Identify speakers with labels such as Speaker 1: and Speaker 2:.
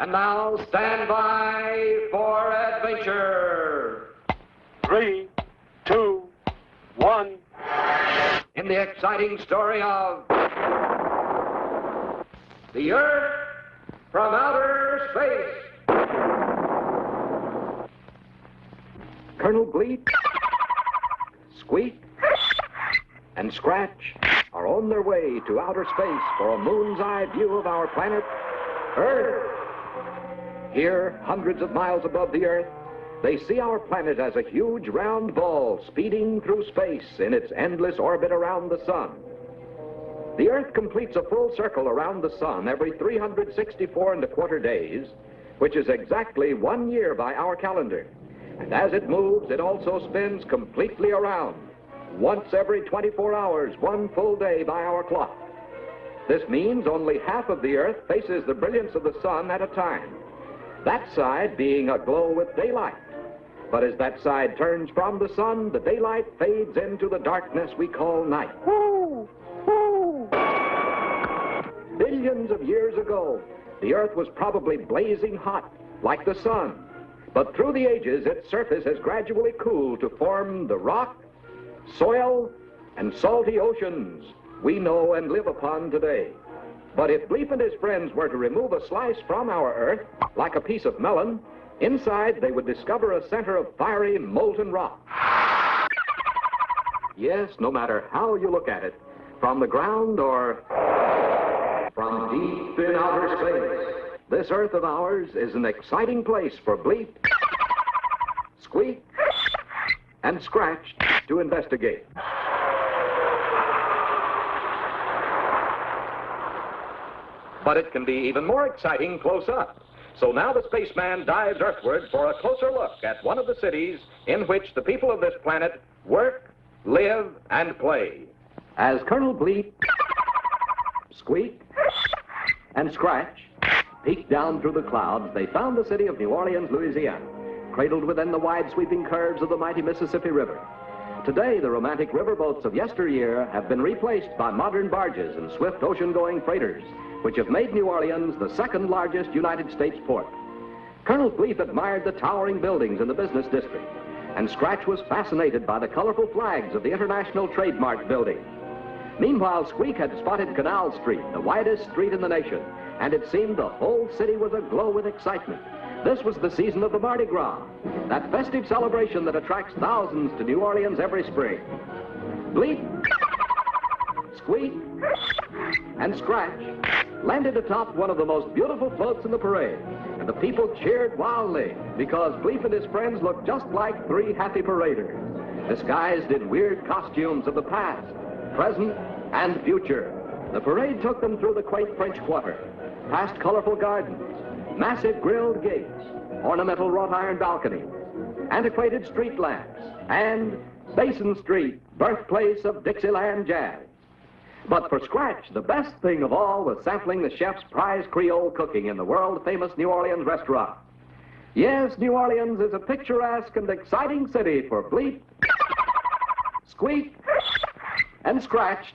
Speaker 1: And now, stand by for adventure.
Speaker 2: 3, 2, 1.
Speaker 1: In the exciting story of the Earth from outer space. Colonel Bleep, Squeek, and Scratch are on their way to outer space for a moon's eye view of our planet, Earth. Here, hundreds of miles above the Earth, they see our planet as a huge round ball speeding through space in its endless orbit around the sun. The Earth completes a full circle around the sun every 364 1/4 days, which is exactly 1 year by our calendar. And as it moves, it also spins completely around, once every 24 hours, 1 full day by our clock. This means only half of the Earth faces the brilliance of the sun at a time, that side being aglow with daylight. But as that side turns from the sun, the daylight fades into the darkness we call night. Billions of years ago, the Earth was probably blazing hot, like the sun. But through the ages, its surface has gradually cooled to form the rock, soil, and salty oceans we know and live upon today. But if Bleep and his friends were to remove a slice from our Earth, like a piece of melon, inside they would discover a center of fiery, molten rock. Yes, no matter how you look at it, from the ground or from deep in outer space, this Earth of ours is an exciting place for Bleep, Squeak, and Scratch to investigate. But it can be even more exciting close up. So now the spaceman dives earthward for a closer look at one of the cities in which the people of this planet work, live, and play. As Colonel Bleep, Squeak, and Scratch peeked down through the clouds, they found the city of New Orleans, Louisiana, cradled within the wide sweeping curves of the mighty Mississippi River. Today, the romantic riverboats of yesteryear have been replaced by modern barges and swift ocean-going freighters, which have made New Orleans the second largest United States port. Colonel Bleep admired the towering buildings in the business district, and Scratch was fascinated by the colorful flags of the International Trademark Building. Meanwhile, Squeak had spotted Canal Street, the widest street in the nation, and it seemed the whole city was aglow with excitement. This was the season of the Mardi Gras, that festive celebration that attracts thousands to New Orleans every spring. Bleep, Squeak, and Scratch landed atop one of the most beautiful floats in the parade, and the people cheered wildly because Bleep and his friends looked just like 3 happy paraders, disguised in weird costumes of the past, present, and future. The parade took them through the quaint French Quarter, past colorful gardens, massive grilled gates, ornamental wrought iron balconies, antiquated street lamps, and Basin Street, birthplace of Dixieland jazz. But for Scratch, the best thing of all was sampling the chef's prize Creole cooking in the world-famous New Orleans restaurant. Yes, New Orleans is a picturesque and exciting city for Bleep, Squeak, and Scratch.